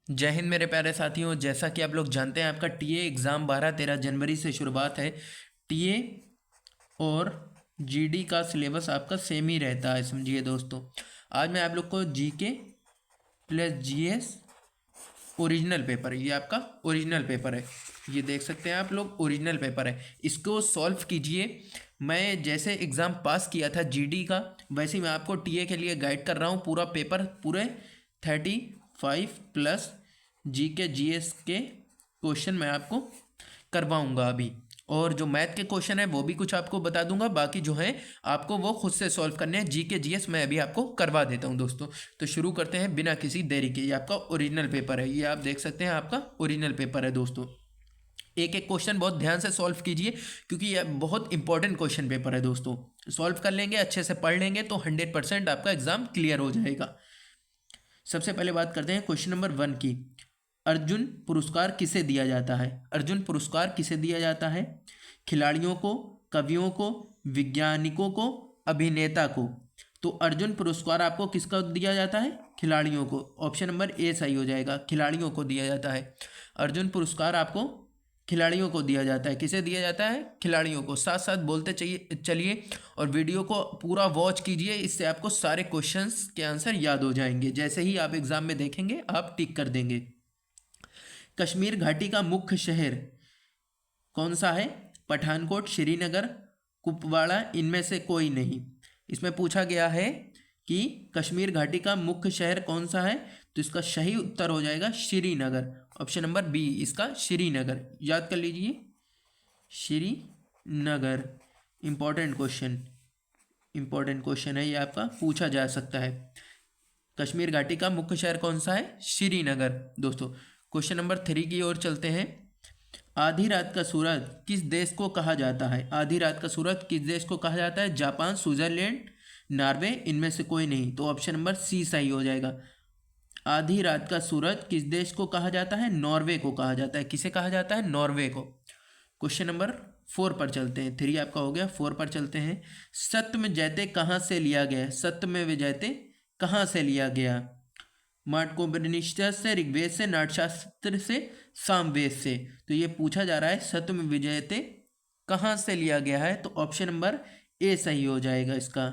जय हिंद मेरे प्यारे साथियों। जैसा कि आप लोग जानते हैं, आपका टीए एग्ज़ाम 12-13 जनवरी से शुरुआत है। टीए और जीडी का सिलेबस आपका सेम ही रहता है, समझिए दोस्तों। आज मैं आप लोग को GK plus GS original paper, ये आपका ओरिजिनल पेपर है, ये देख सकते हैं आप लोग, ओरिजिनल पेपर है। इसको सॉल्व कीजिए। मैं जैसे एग्ज़ाम पास किया था जीडी का, वैसे ही मैं आपको टीए के लिए गाइड कर रहा हूँ। पूरा पेपर पूरे 35 प्लस जीके जीएस के क्वेश्चन मैं आपको करवाऊँगा अभी। और जो मैथ के क्वेश्चन है वो भी कुछ आपको बता दूंगा, बाकी जो है आपको वो खुद से सॉल्व करने हैं। जीके जीएस मैं अभी आपको करवा देता हूं दोस्तों। तो शुरू करते हैं बिना किसी देरी के। ये आपका ओरिजिनल पेपर है, ये आप देख सकते हैं, आपका ओरिजिनल पेपर है दोस्तों। एक एक क्वेश्चन बहुत ध्यान से सॉल्व कीजिए, क्योंकि यह बहुत इंपॉर्टेंट क्वेश्चन पेपर है दोस्तों। सॉल्व कर लेंगे, अच्छे से पढ़ लेंगे तो 100% आपका एग्जाम क्लियर हो जाएगा। सबसे पहले बात करते हैं क्वेश्चन नंबर 1 की। अर्जुन पुरस्कार किसे दिया जाता है? अर्जुन पुरस्कार किसे दिया जाता है? खिलाड़ियों को, कवियों को, वैज्ञानिकों को, अभिनेता को। तो अर्जुन पुरस्कार आपको किसका दिया जाता है? खिलाड़ियों को। ऑप्शन नंबर ए सही हो जाएगा, खिलाड़ियों को दिया जाता है। अर्जुन पुरस्कार आपको खिलाड़ियों को दिया जाता है। किसे दिया जाता है? खिलाड़ियों को। साथ साथ बोलते चाहिए चलिए, और वीडियो को पूरा वॉच कीजिए, इससे आपको सारे क्वेश्चंस के आंसर याद हो जाएंगे। जैसे ही आप एग्जाम में देखेंगे आप टिक कर देंगे। कश्मीर घाटी का मुख्य शहर कौन सा है? पठानकोट, श्रीनगर, कुपवाड़ा, इनमें से कोई नहीं। इसमें पूछा गया है कि कश्मीर घाटी का मुख्य शहर कौन सा है, तो इसका सही उत्तर हो जाएगा श्रीनगर। ऑप्शन नंबर बी इसका श्रीनगर, याद कर लीजिए, Srinagar. Important question, important question है, ये आपका पूछा जा सकता है। कश्मीर घाटी का मुख्य शहर कौन सा है? श्रीनगर दोस्तों। क्वेश्चन नंबर 3 की ओर चलते हैं। आधी रात का सूरज किस देश को कहा जाता है? आधी रात का सूरज किस देश को कहा जाता है? जापान, स्विट्जरलैंड, नॉर्वे, इनमें से कोई नहीं। तो ऑप्शन नंबर सी सही हो जाएगा। आधी रात का सूरज किस देश को कहा जाता है? नॉर्वे को कहा जाता है। किसे कहा जाता है? नॉर्वे को। क्वेश्चन नंबर 4 पर चलते हैं। 3 आपका हो गया, 4 पर चलते हैं। सत्य में जयते कहाँ से लिया गया है? सत्य में विजयते कहाँ से लिया गया? माटकोपनिषद से, ऋग्वेद से, नाट्यशास्त्र से, सामवेद से। तो ये पूछा जा रहा है सत्य में विजयते कहाँ से लिया गया है, तो ऑप्शन नंबर ए सही हो जाएगा इसका।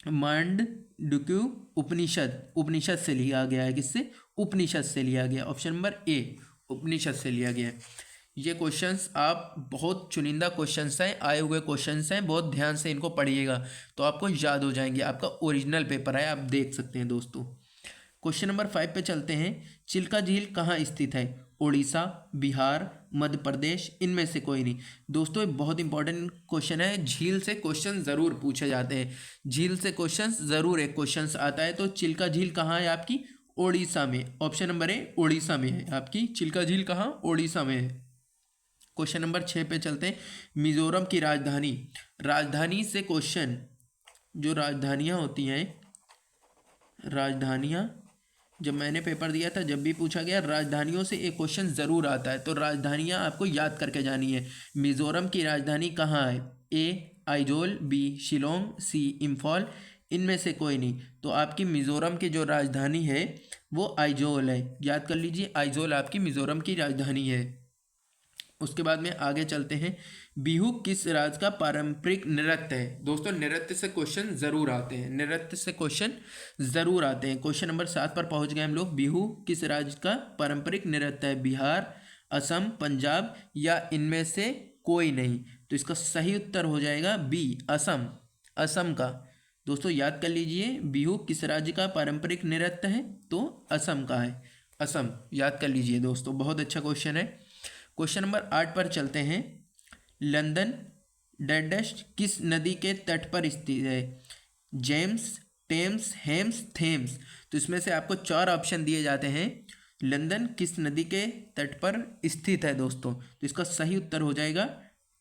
मांडुक्य उपनिषद, उपनिषद से लिया गया है। किससे? उपनिषद से लिया गया। ऑप्शन नंबर ए उपनिषद से लिया गया है। ये क्वेश्चंस आप बहुत चुनिंदा क्वेश्चंस हैं, आए हुए क्वेश्चंस हैं, बहुत ध्यान से इनको पढ़िएगा तो आपको याद हो जाएंगे। आपका ओरिजिनल पेपर है, आप देख सकते हैं दोस्तों। क्वेश्चन नंबर 5 पे चलते हैं। चिल्का झील कहाँ स्थित है? उड़ीसा, बिहार, मध्य प्रदेश, इनमें से कोई नहीं। दोस्तों ये बहुत इंपॉर्टेंट क्वेश्चन है, झील से क्वेश्चन ज़रूर पूछे जाते हैं। झील से क्वेश्चन ज़रूर एक क्वेश्चन आता है। तो चिल्का झील कहाँ है आपकी? उड़ीसा में। ऑप्शन नंबर ए उड़ीसा में है आपकी चिल्का झील। कहाँ? उड़ीसा में है। क्वेश्चन नंबर 6 पे चलते हैं। मिजोरम की राजधानी, राजधानी से क्वेश्चन, जो राजधानियाँ होती हैं, राजधानियाँ, जब मैंने पेपर दिया था जब भी पूछा गया राजधानियों से एक क्वेश्चन ज़रूर आता है। तो राजधानियाँ आपको याद करके जानी है। मिज़ोरम की राजधानी कहाँ है? ए आइजोल, बी शिलोंग, सी इम्फॉल, इनमें से कोई नहीं। तो आपकी मिज़ोरम की जो राजधानी है वो आइजोल है, याद कर लीजिए, आइजोल आपकी मिज़ोरम की राजधानी है। उसके बाद में आगे चलते हैं। बिहू किस राज्य का पारंपरिक नृत्य है? दोस्तों नृत्य से क्वेश्चन जरूर आते हैं, नृत्य से क्वेश्चन जरूर आते हैं। क्वेश्चन नंबर 7 पर पहुंच गए हम लोग। बिहू किस राज्य का पारंपरिक नृत्य है? बिहार, असम, पंजाब, या इनमें से कोई नहीं। तो इसका सही उत्तर हो जाएगा बी असम, असम का। दोस्तों याद कर लीजिए, बिहू किस राज्य का पारंपरिक नृत्य है? तो असम का है, असम, याद कर लीजिए दोस्तों, बहुत अच्छा क्वेश्चन है। क्वेश्चन नंबर 8 पर चलते हैं। लंदन डैश किस नदी के तट पर स्थित है? James, Tems, Hems, Thames. तो इसमें से आपको 4 ऑप्शन दिए जाते हैं। लंदन किस नदी के तट पर स्थित है दोस्तों? तो इसका सही उत्तर हो जाएगा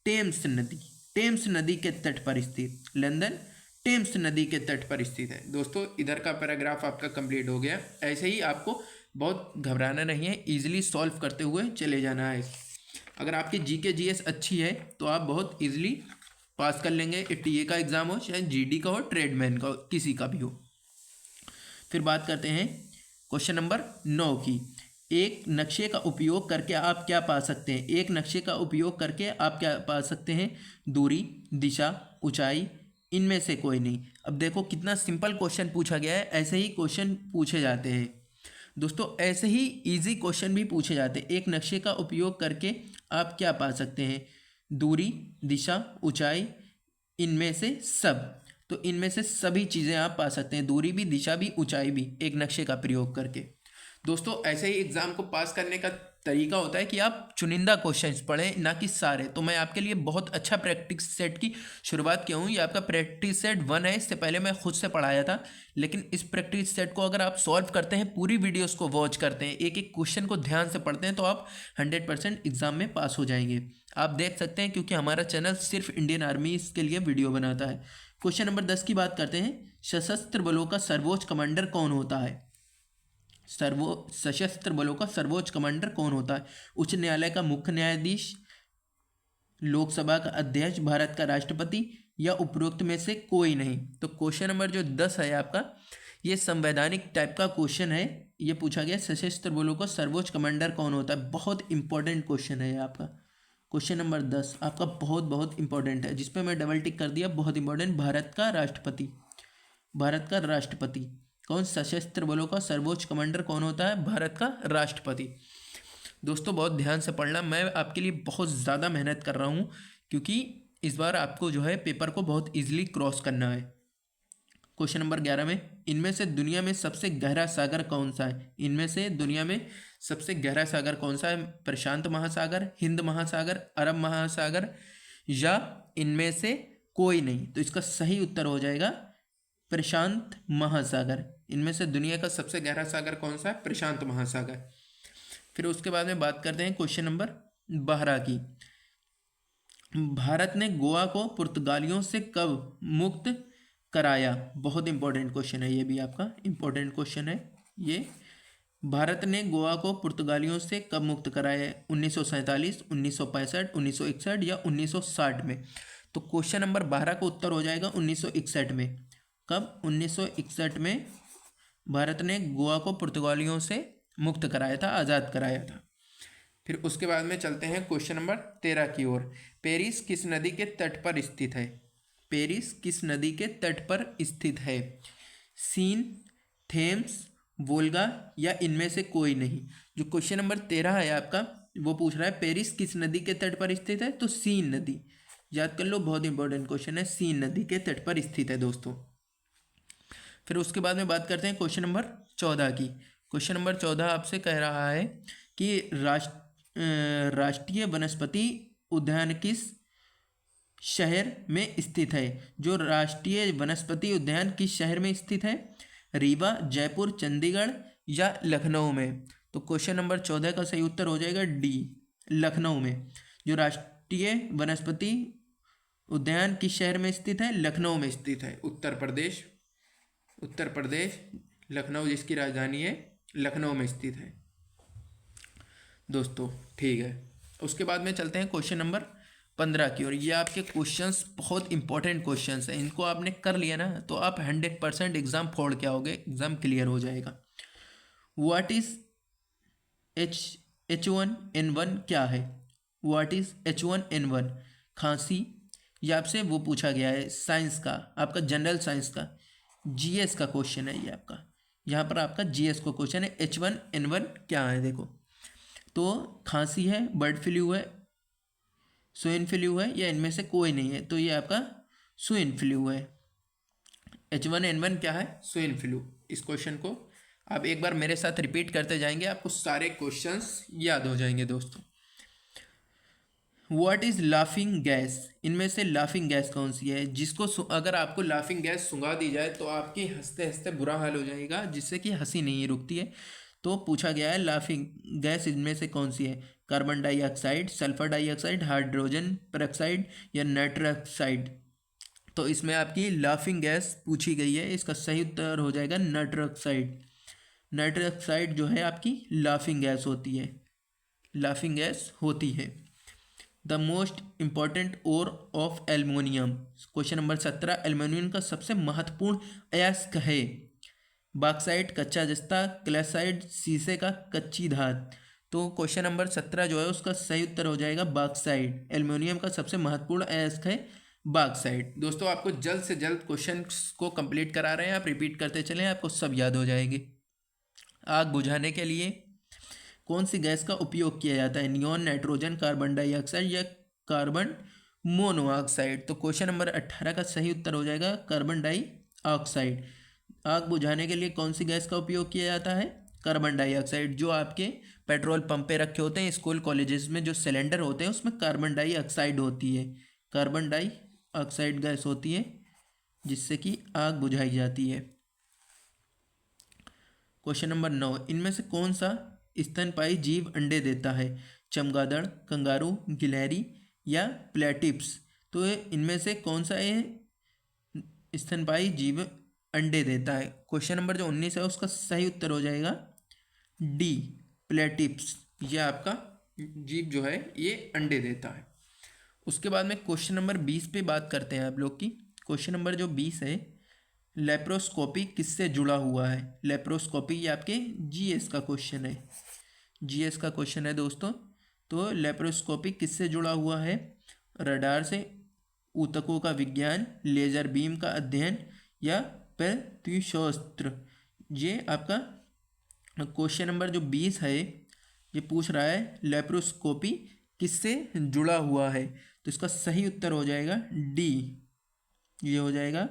टेम्स नदी, टेम्स नदी के तट पर स्थित। लंदन टेम्स नदी के तट पर स्थित है दोस्तों। इधर का पैराग्राफ आपका कंप्लीट हो गया। ऐसे ही आपको बहुत घबराना नहीं है, इजीली सॉल्व करते हुए चले जाना है। अगर आपकी जीके जीएस अच्छी है तो आप बहुत इजीली पास कर लेंगे। टीए का एग्ज़ाम हो, चाहे जीडी का हो, ट्रेडमैन का हो, किसी का भी हो। फिर बात करते हैं क्वेश्चन नंबर 9 की, एक नक्शे का उपयोग करके आप क्या पा सकते हैं? एक नक्शे का उपयोग करके आप क्या पा सकते हैं? दूरी, दिशा, ऊंचाई, इनमें से कोई नहीं। अब देखो कितना सिंपल क्वेश्चन पूछा गया है, ऐसे ही क्वेश्चन पूछे जाते हैं दोस्तों, ऐसे ही इजी क्वेश्चन भी पूछे जाते हैं। एक नक्शे का उपयोग करके आप क्या पा सकते हैं? दूरी, दिशा, ऊंचाई, इनमें से सब। तो इनमें से सभी चीज़ें आप पा सकते हैं, दूरी भी, दिशा भी, ऊंचाई भी, एक नक्शे का प्रयोग करके। दोस्तों ऐसे ही एग्ज़ाम को पास करने का तरीका होता है कि आप चुनिंदा क्वेश्चंस पढ़ें, ना कि सारे। तो मैं आपके लिए बहुत अच्छा प्रैक्टिस सेट की शुरुआत किया हूँ। ये आपका प्रैक्टिस सेट 1 है। इससे पहले मैं खुद से पढ़ाया था, लेकिन इस प्रैक्टिस सेट को अगर आप सॉल्व करते हैं, पूरी वीडियोस को वॉच करते हैं, एक एक क्वेश्चन को ध्यान से पढ़ते हैं, तो आप 100% एग्जाम में पास हो जाएंगे। आप देख सकते हैं, क्योंकि हमारा चैनल सिर्फ इंडियन आर्मी के लिए वीडियो बनाता है। क्वेश्चन नंबर 10 की बात करते हैं। सशस्त्र बलों का सर्वोच्च कमांडर कौन होता है? सशस्त्र बलों का सर्वोच्च कमांडर कौन होता है? उच्च न्यायालय का मुख्य न्यायाधीश, लोकसभा का अध्यक्ष, भारत का राष्ट्रपति, या उपरोक्त में से कोई नहीं। तो क्वेश्चन नंबर जो 10 है आपका, ये संवैधानिक टाइप का क्वेश्चन है। ये पूछा गया सशस्त्र बलों का सर्वोच्च कमांडर कौन होता है। बहुत इंपॉर्टेंट क्वेश्चन है ये आपका। क्वेश्चन नंबर 10 आपका बहुत बहुत इंपॉर्टेंट है, जिसपे मैं डबल टिक कर दिया, बहुत इंपॉर्टेंट। भारत का राष्ट्रपति, भारत का राष्ट्रपति कौन? सशस्त्र बलों का सर्वोच्च कमांडर कौन होता है? भारत का राष्ट्रपति। दोस्तों बहुत ध्यान से पढ़ना, मैं आपके लिए बहुत ज़्यादा मेहनत कर रहा हूँ, क्योंकि इस बार आपको जो है पेपर को बहुत इजीली क्रॉस करना है। क्वेश्चन नंबर 11 में, इनमें से दुनिया में सबसे गहरा सागर कौन सा है? इनमें से दुनिया में सबसे गहरा सागर कौन सा है? प्रशांत महासागर, हिंद महासागर, अरब महासागर, या इनमें से कोई नहीं। तो इसका सही उत्तर हो जाएगा प्रशांत महासागर। इनमें से दुनिया का सबसे गहरा सागर कौन सा है? प्रशांत महासागर। फिर उसके बाद में बात करते हैं क्वेश्चन नंबर 12 की। भारत ने गोवा को पुर्तगालियों से कब मुक्त कराया? बहुत इंपॉर्टेंट क्वेश्चन है, ये भी आपका इंपॉर्टेंट क्वेश्चन है ये। भारत ने गोवा को पुर्तगालियों से कब मुक्त कराया? 1947, 1965, 1961 या 1960 में। तो क्वेश्चन नंबर 12 का उत्तर हो जाएगा 1961 में। कब? 1961 में भारत ने गोवा को पुर्तगालियों से मुक्त कराया था, आज़ाद कराया था। फिर उसके बाद में चलते हैं क्वेश्चन नंबर 13 की ओर। पेरिस किस नदी के तट पर स्थित है? पेरिस किस नदी के तट पर स्थित है? सीन, थेम्स, वोल्गा, या इनमें से कोई नहीं। जो क्वेश्चन नंबर 13 है आपका, वो पूछ रहा है पेरिस किस नदी के तट पर स्थित है? तो सीन नदी, याद कर लो, बहुत इंपॉर्टेंट क्वेश्चन है। सीन नदी के तट पर स्थित है दोस्तों। फिर उसके बाद में बात करते हैं क्वेश्चन नंबर 14 की। क्वेश्चन नंबर 14 आपसे कह रहा है कि राष्ट्रीय वनस्पति उद्यान किस शहर में स्थित है? जो राष्ट्रीय वनस्पति उद्यान किस शहर में स्थित है? रीवा, जयपुर, चंडीगढ़, या लखनऊ में। तो क्वेश्चन नंबर 14 का सही उत्तर हो जाएगा डी, लखनऊ में। जो राष्ट्रीय वनस्पति उद्यान किस शहर में स्थित है? लखनऊ में स्थित है। उत्तर प्रदेश, उत्तर प्रदेश, लखनऊ जिसकी राजधानी है, लखनऊ में स्थित है दोस्तों। ठीक है, उसके बाद में चलते हैं क्वेश्चन नंबर 15 की ओर। ये आपके क्वेश्चंस बहुत इंपॉर्टेंट क्वेश्चंस हैं, इनको आपने कर लिया ना, तो आप 100% एग्जाम फोड़ के आओगे, एग्जाम क्लियर हो जाएगा। व्हाट इज H1N1 क्या है? What is H1N1? खांसी, या आपसे वो पूछा गया है साइंस का, आपका जनरल साइंस का, जीएस का क्वेश्चन है ये आपका। यहाँ पर आपका जीएस का क्वेश्चन है, H1N1 क्या है? देखो, तो खांसी है, बर्ड फ्लू है, स्वाइन फ्लू है, या इनमें से कोई नहीं है। तो ये आपका स्वाइन फ्लू है। H1N1 क्या है? Swine flu. इस क्वेश्चन को आप एक बार मेरे साथ रिपीट करते जाएंगे, आपको सारे क्वेश्चंस याद हो जाएंगे दोस्तों। What is laughing gas? इनमें से लाफिंग गैस कौन सी है? जिसको अगर आपको लाफिंग गैस सुंघा दी जाए तो आपकी हंसते हंसते बुरा हाल हो जाएगा, जिससे कि हंसी नहीं रुकती है। तो पूछा गया है लाफिंग गैस इनमें से कौन सी है? Carbon dioxide, sulphur dioxide, hydrogen peroxide, या नाइट्रस ऑक्साइड। तो इसमें आपकी लाफिंग गैस पूछी गई है, इसका सही उत्तर हो जाएगा नाइट्रस ऑक्साइड। नाइट्रस ऑक्साइड जो है आपकी लाफिंग गैस होती है, लाफिंग गैस होती है। The most important ore of aluminium. Question number 17, aluminium का सबसे महत्वपूर्ण अयस्क है? बॉक्साइट कच्चा जस्ता, कैल्साइट शीशे का कच्ची धात। तो क्वेश्चन नंबर 17 जो है उसका सही उत्तर हो जाएगा बॉक्साइट। एल्युमिनियम का सबसे महत्वपूर्ण अयस्क है बॉक्साइट। दोस्तों आपको जल्द से जल्द क्वेश्चन को कंप्लीट करा रहे हैं, आप रिपीट करते चलें, आपको सब याद हो जाएंगे। आग बुझाने के लिए कौन सी गैस का उपयोग किया जाता है? नियॉन, नाइट्रोजन, कार्बन डाइऑक्साइड या कार्बन मोनोऑक्साइड। तो क्वेश्चन नंबर 18 का सही उत्तर हो जाएगा कार्बन डाइऑक्साइड। आग बुझाने के लिए कौन सी गैस का उपयोग किया जाता है? Carbon dioxide. जो आपके पेट्रोल पंप पे रखे होते हैं, स्कूल कॉलेजेस में जो सिलेंडर होते हैं उसमें कार्बन डाइऑक्साइड होती है, कार्बन डाइऑक्साइड गैस होती है जिससे कि आग बुझाई जाती है। क्वेश्चन नंबर 9, इनमें से कौन सा स्तनपायी जीव अंडे देता है? चमगादड़, कंगारू, गिलहरी या प्लेटिप्स। तो इनमें से कौन सा ये स्तनपायी जीव अंडे देता है? क्वेश्चन नंबर जो 19 है उसका सही उत्तर हो जाएगा डी, प्लेटिप्स। ये आपका जीव जो है ये अंडे देता है। उसके बाद में क्वेश्चन नंबर 20 पे बात करते हैं आप लोग की। क्वेश्चन नंबर जो 20 है, लेप्रोस्कोपी किससे जुड़ा हुआ है? लेप्रोस्कोपी ये आपके जीएस का क्वेश्चन है, जीएस का क्वेश्चन है दोस्तों। तो लेप्रोस्कोपी किससे जुड़ा हुआ है? रडार से, ऊतकों का विज्ञान, लेजर बीम का अध्ययन या प्रत्युशस्त्र। ये आपका क्वेश्चन नंबर जो 20 है ये पूछ रहा है लेप्रोस्कोपी किससे जुड़ा हुआ है। तो इसका सही उत्तर हो जाएगा डी, ये हो जाएगा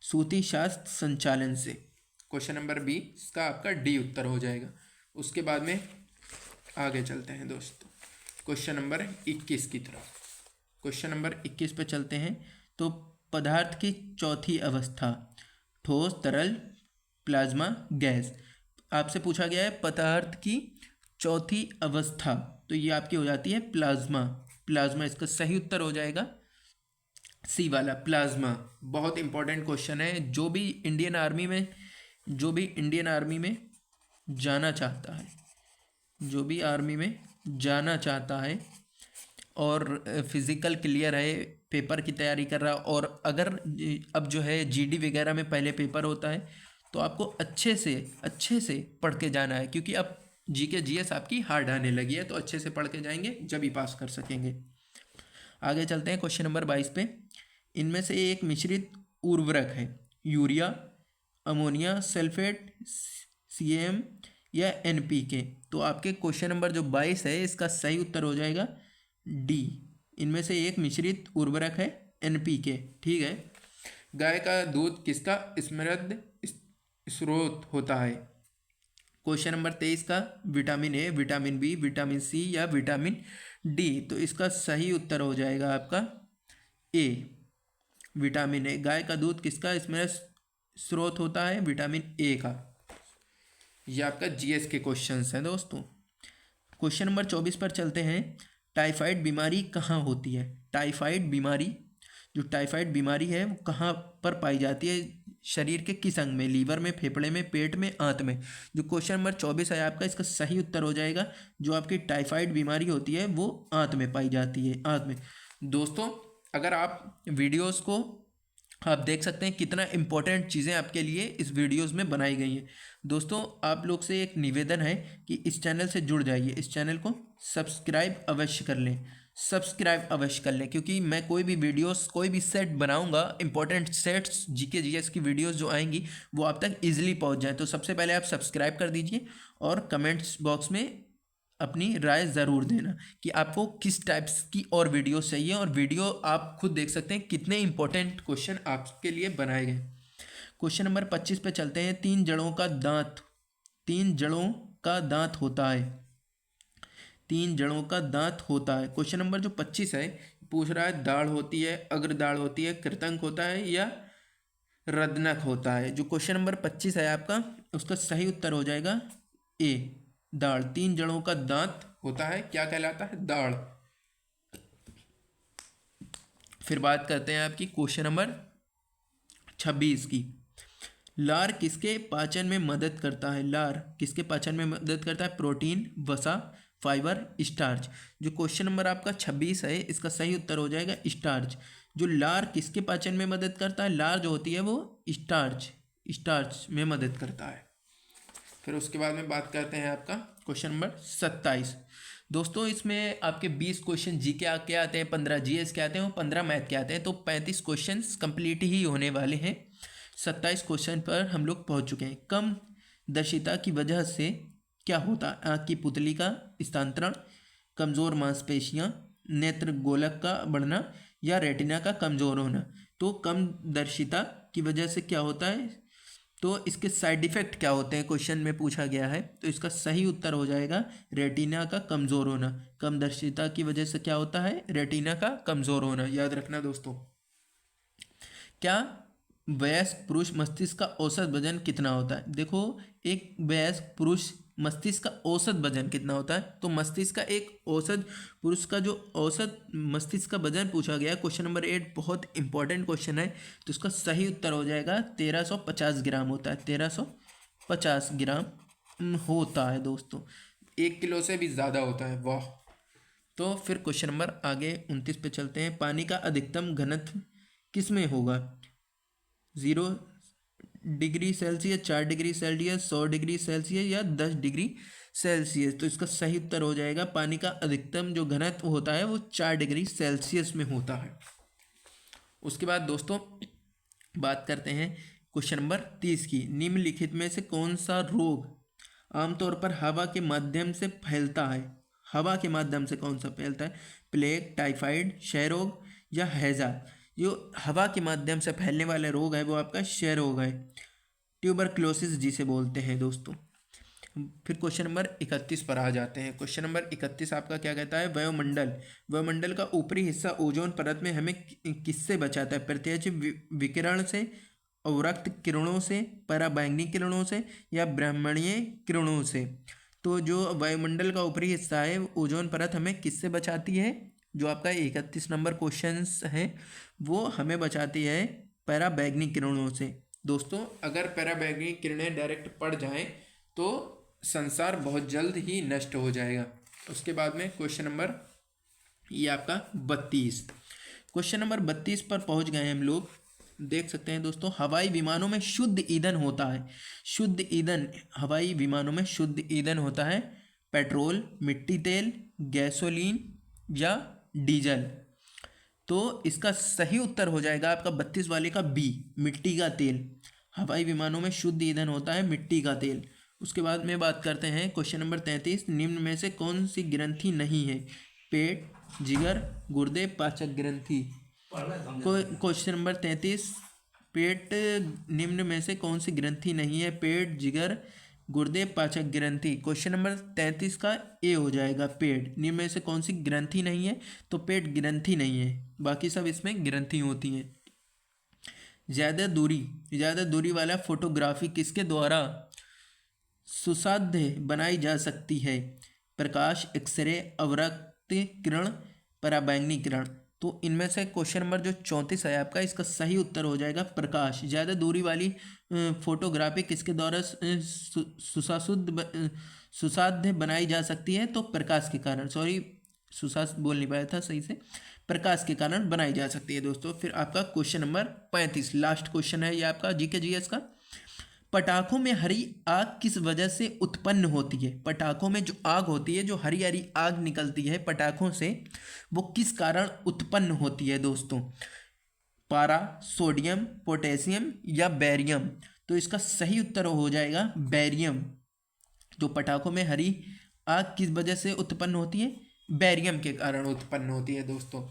सूती शास्त्र संचालन से। क्वेश्चन नंबर 20 का आपका डी उत्तर हो जाएगा। उसके बाद में आगे चलते हैं दोस्तों क्वेश्चन नंबर 21 की तरफ। क्वेश्चन नंबर 21 पे चलते हैं। तो पदार्थ की चौथी अवस्था, ठोस, तरल, प्लाज्मा, गैस। आपसे पूछा गया है पदार्थ की चौथी अवस्था, तो ये आपकी हो जाती है प्लाज्मा। प्लाज्मा इसका सही उत्तर हो जाएगा सी वाला, प्लाज्मा। बहुत इंपॉर्टेंट क्वेश्चन है। जो भी इंडियन आर्मी में जाना चाहता है, जो भी आर्मी में जाना चाहता है और फिज़िकल क्लियर है, पेपर की तैयारी कर रहा, और अगर अब जो है जीडी वगैरह में पहले पेपर होता है तो आपको अच्छे से पढ़ के जाना है, क्योंकि अब जीके जीएस आपकी हार्ड आने लगी है, तो अच्छे से पढ़ के जाएंगे जब ही पास कर सकेंगे। आगे चलते हैं क्वेश्चन नंबर 22 पे। इनमें से एक मिश्रित उर्वरक है, यूरिया, अमोनिया सल्फेट, सीएम या एनपीके। तो आपके क्वेश्चन नंबर जो 22 है इसका सही उत्तर हो जाएगा डी, इनमें से एक मिश्रित उर्वरक है एनपीके। ठीक है। गाय का दूध किसका समृद्ध स्रोत होता है? क्वेश्चन नंबर 23 का vitamin A, vitamin B, vitamin C या विटामिन डी। तो इसका सही उत्तर हो जाएगा आपका ए, विटामिन ए। गाय का दूध किसका इसमें स्रोत होता है? विटामिन ए का। ये आपका जीएस के क्वेश्चंस हैं दोस्तों। क्वेश्चन नंबर 24 पर चलते हैं। टाइफाइड बीमारी कहाँ होती है? टाइफाइड बीमारी है वो कहाँ पर पाई जाती है? शरीर के किस अंग में? लीवर में, फेफड़े में, पेट में, आंत में। जो क्वेश्चन नंबर 24 है आपका, इसका सही उत्तर हो जाएगा जो आपकी टाइफाइड बीमारी होती है वो आंत में पाई जाती है, आंत में। दोस्तों अगर आप वीडियोस को आप देख सकते हैं कितना इंपॉर्टेंट चीज़ें आपके लिए इस वीडियोस में बनाई गई हैं। दोस्तों आप लोग से एक निवेदन है कि इस चैनल से जुड़ जाइए, इस चैनल को सब्सक्राइब अवश्य कर लें, क्योंकि मैं कोई भी वीडियोस, कोई भी सेट बनाऊंगा, इंपॉर्टेंट सेट्स जीके जीएस की वीडियोस जो आएंगी वो आप तक ईजिली पहुंच जाए। तो सबसे पहले आप सब्सक्राइब कर दीजिए और कमेंट्स बॉक्स में अपनी राय ज़रूर देना कि आपको किस टाइप्स की और वीडियो चाहिए, और वीडियो आप खुद देख सकते हैं कितने इंपॉर्टेंट क्वेश्चन आपके लिए बनाए गए। क्वेश्चन नंबर 25 पे चलते हैं। तीन जड़ों का दांत होता है, तीन जड़ों का दांत होता है। क्वेश्चन नंबर जो 25 है पूछ रहा है दाढ़ होती है, अग्रदाढ़ होती है, कृतंक होता है या रदनक होता है। जो क्वेश्चन नंबर 25 है आपका, उसका सही उत्तर हो जाएगा ए, दाढ़। तीन जड़ों का दांत होता है, क्या कहलाता है? दाढ़। फिर बात करते हैं आपकी क्वेश्चन नंबर 26 की। लार किसके पाचन में मदद करता है? लार किसके पाचन में मदद करता है? प्रोटीन, वसा, फाइबर, स्टार्च। जो क्वेश्चन नंबर आपका 26 है इसका सही उत्तर हो जाएगा स्टार्च। जो लार किसके पाचन में मदद करता है? लार जो होती है वो स्टार्च में मदद करता है। फिर उसके बाद में बात करते हैं आपका क्वेश्चन नंबर 27। दोस्तों इसमें आपके 20 क्वेश्चन जी के आते हैं, 15 जीएस के आते हैं और 15 मैथ के आते हैं, तो 35 क्वेश्चन कंप्लीट ही होने वाले हैं। 27 क्वेश्चन पर हम लोग पहुंच चुके हैं। कम दर्शिता की वजह से क्या होता है? आँख की पुतली का स्थानांतरण, कमज़ोर मांसपेशियाँ, नेत्र गोलक का बढ़ना या रेटिना का कमज़ोर होना। तो कम दर्शिता की वजह से क्या होता है, तो इसके साइड इफ़ेक्ट क्या होते हैं क्वेश्चन में पूछा गया है। तो इसका सही उत्तर हो जाएगा रेटिना का कमज़ोर होना। कम दर्शिता की वजह से क्या होता है? रेटिना का कमज़ोर होना, याद रखना दोस्तों। क्या वयस्क पुरुष मस्तिष्क का औसत वजन कितना होता है? देखो, एक वयस्क पुरुष मस्तिष्क का औसत वजन कितना होता है, तो मस्तिष्क का एक औसत पुरुष का जो औसत मस्तिष्क का वजन पूछा गया क्वेश्चन नंबर 8, बहुत इंपॉर्टेंट क्वेश्चन है। तो इसका सही उत्तर हो जाएगा 1350 ग्राम होता है। 1350 ग्राम होता है दोस्तों, 1 किलो से भी ज़्यादा होता है। वाह। तो फिर क्वेश्चन नंबर आगे 29 पे चलते हैं। पानी का अधिकतम घनत्व किस में होगा? 0 degree Celsius, 4 degree Celsius, 100 degree Celsius या 10 डिग्री सेल्सियस। तो इसका सही उत्तर हो जाएगा पानी का अधिकतम जो घनत्व होता है वो 4 डिग्री सेल्सियस में होता है। उसके बाद दोस्तों बात करते हैं क्वेश्चन नंबर 30 की। निम्नलिखित में से कौन सा रोग आमतौर पर हवा के माध्यम से फैलता है? हवा के माध्यम से कौन सा फैलता है? प्लेग, टाइफाइड, क्षय रोग या हैजा। जो हवा के माध्यम से फैलने वाले रोग है वो आपका क्षय रोग है, ट्यूबरक्लोसिस जिसे बोलते हैं दोस्तों। फिर क्वेश्चन नंबर 31 पर आ जाते हैं। क्वेश्चन नंबर 31 आपका क्या कहता है? वायुमंडल का ऊपरी हिस्सा ओजोन परत में हमें किससे बचाता है? प्रत्यक्ष विकिरण से, अवरक्त किरणों से, पराबैंगनी किरणों से या ब्रह्मणीय किरणों से। तो जो वायुमंडल का ऊपरी हिस्सा है ओजोन परत हमें किससे बचाती है? जो आपका 31 नंबर क्वेश्चन है वो हमें बचाती है पराबैंगनी किरणों से। दोस्तों अगर पराबैंगनी किरणें डायरेक्ट पड़ जाएं तो संसार बहुत जल्द ही नष्ट हो जाएगा। उसके बाद में क्वेश्चन नंबर ये आपका 32। क्वेश्चन नंबर 32 पर पहुंच गए हम लोग। देख सकते हैं दोस्तों, हवाई विमानों में शुद्ध ईंधन होता है। शुद्ध ईंधन, हवाई विमानों में शुद्ध ईंधन होता है पेट्रोल, मिट्टी तेल, गैसोलीन या डीजल। तो इसका सही उत्तर हो जाएगा आपका 32 वाले का बी, मिट्टी का तेल। हवाई विमानों में शुद्ध ईंधन होता है मिट्टी का तेल। उसके बाद में बात करते हैं क्वेश्चन नंबर 33। निम्न में से कौन सी ग्रंथि नहीं है? पेट, जिगर, गुर्दे, पाचक ग्रंथि। क्वेश्चन नंबर 33, पेट, निम्न में से कौन सी ग्रंथि नहीं है? पेट, जिगर, गुर्दे, पाचक ग्रंथि। क्वेश्चन नंबर 33 का ए हो जाएगा पेट। निम्न में से कौन सी ग्रंथि नहीं है? तो पेट ग्रंथि नहीं है, बाकी सब इसमें ग्रंथि होती हैं। ज़्यादा दूरी वाला फोटोग्राफी किसके द्वारा सुसाध्य बनाई जा सकती है? प्रकाश, एक्सरे, अवरक्त किरण, पराबैंगनी किरण। तो इनमें से क्वेश्चन नंबर जो 34 है आपका, इसका सही उत्तर हो जाएगा प्रकाश। ज़्यादा दूरी वाली फोटोग्राफी किसके द्वारा सुसाध्य बनाई जा सकती है? तो प्रकाश के कारण, सॉरी सुसाध्य बोल नहीं पाया था सही से, प्रकाश के कारण बनाई जा सकती है दोस्तों। फिर आपका क्वेश्चन नंबर 35, लास्ट क्वेश्चन है ये आपका जीके जीएस का। पटाखों में हरी आग किस वजह से उत्पन्न होती है? पटाखों में जो आग होती है, जो हरी हरी आग निकलती है पटाखों से, वो किस कारण उत्पन्न होती है दोस्तों? पारा, सोडियम, पोटेशियम या बेरियम। तो इसका सही उत्तर हो जाएगा बेरियम। जो पटाखों में हरी आग किस वजह से उत्पन्न होती है? बेरियम के कारण उत्पन्न होती है दोस्तों।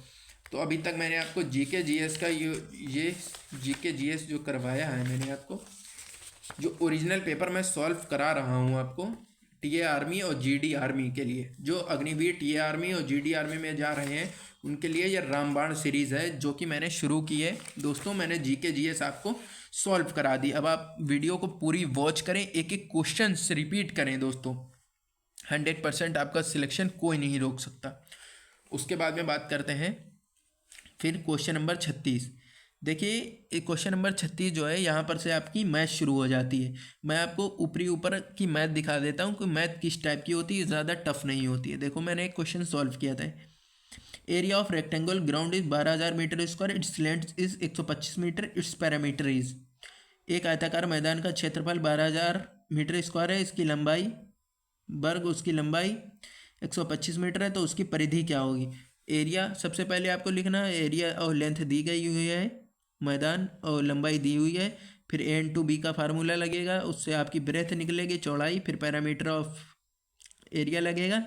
तो अभी तक मैंने आपको जीके जीएस का ये जीके जीएस जो करवाया है मैंने आपको, जो ओरिजिनल पेपर मैं सॉल्व करा रहा हूँ आपको टीए आर्मी और जीडी आर्मी के लिए। जो अग्निवीर टीए आर्मी और जीडी आर्मी में जा रहे हैं उनके लिए यह रामबाण सीरीज़ है जो कि मैंने शुरू की है दोस्तों। मैंने जीके जीएस आपको सॉल्व करा दी। अब आप वीडियो को पूरी वॉच करें, एक एक क्वेश्चन रिपीट करें दोस्तों। 100% आपका सिलेक्शन कोई नहीं रोक सकता। उसके बाद में बात करते हैं फिर क्वेश्चन नंबर 36। देखिए क्वेश्चन नंबर 36 जो है यहाँ पर से आपकी मैथ शुरू हो जाती है। मैं आपको ऊपर की मैथ दिखा देता हूँ कि मैथ किस टाइप की होती है, ज़्यादा टफ नहीं होती है। देखो मैंने एक क्वेश्चन सॉल्व किया था। Area of rectangle ground is 12,000 metre square, its length is 125 metre, its parameter is. एक आयताकार मैदान का क्षेत्रफल 12,000 मीटर स्क्वायर है, इसकी लंबाई वर्ग, उसकी लंबाई 125 मीटर है, तो उसकी परिधि क्या होगी। एरिया सबसे पहले आपको लिखना है, एरिया और लेंथ दी गई हुई है, मैदान और लंबाई दी हुई है, फिर A/B का फार्मूला लगेगा, उससे आपकी ब्रेथ निकलेगी, चौड़ाई, फिर पैरामीटर ऑफ एरिया लगेगा,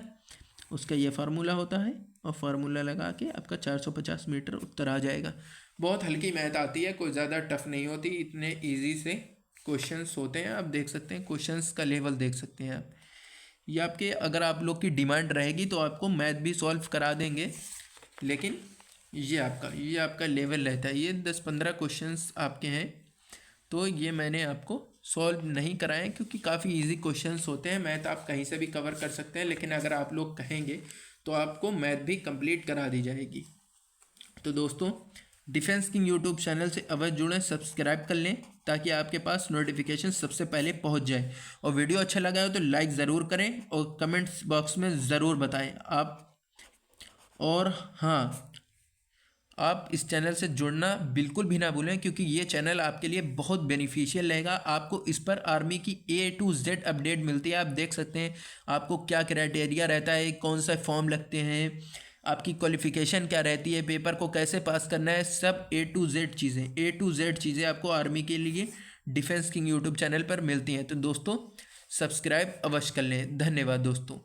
उसका ये फार्मूला होता है, और फार्मूला लगा के आपका 450 मीटर उत्तर आ जाएगा। बहुत हल्की मैथ आती है, कोई ज़्यादा टफ नहीं होती, इतने इजी से क्वेश्चंस होते हैं। आप देख सकते हैं क्वेश्चंस का लेवल देख सकते हैं आप। ये आपके अगर आप लोग की डिमांड रहेगी तो आपको मैथ भी सॉल्व करा देंगे, लेकिन ये आपका लेवल रहता है। ये 10-15 क्वेश्चंस आपके हैं, तो ये मैंने आपको सॉल्व नहीं कराए क्योंकि काफ़ी इजी क्वेश्चंस होते हैं। मैथ आप कहीं से भी कवर कर सकते हैं, लेकिन अगर आप लोग कहेंगे तो आपको मैथ भी कंप्लीट करा दी जाएगी। तो दोस्तों, डिफेंस किंग यूट्यूब चैनल से अवश्य जुड़ें, सब्सक्राइब कर लें ताकि आपके पास नोटिफिकेशन सबसे पहले पहुंच जाए। और वीडियो अच्छा लगा हो तो लाइक ज़रूर करें और कमेंट्स बॉक्स में ज़रूर बताएं आप। और हाँ, आप इस चैनल से जुड़ना बिल्कुल भी ना भूलें, क्योंकि ये चैनल आपके लिए बहुत बेनिफिशियल रहेगा। आपको इस पर आर्मी की A to Z अपडेट मिलती है। आप देख सकते हैं आपको क्या क्राइटेरिया रहता है, कौन सा फॉर्म लगते हैं, आपकी क्वालिफ़िकेशन क्या रहती है, पेपर को कैसे पास करना है, सब A to Z चीज़ें आपको आर्मी के लिए डिफेंस किंग यूट्यूब चैनल पर मिलती हैं। तो दोस्तों, सब्सक्राइब अवश्य कर लें। धन्यवाद दोस्तों।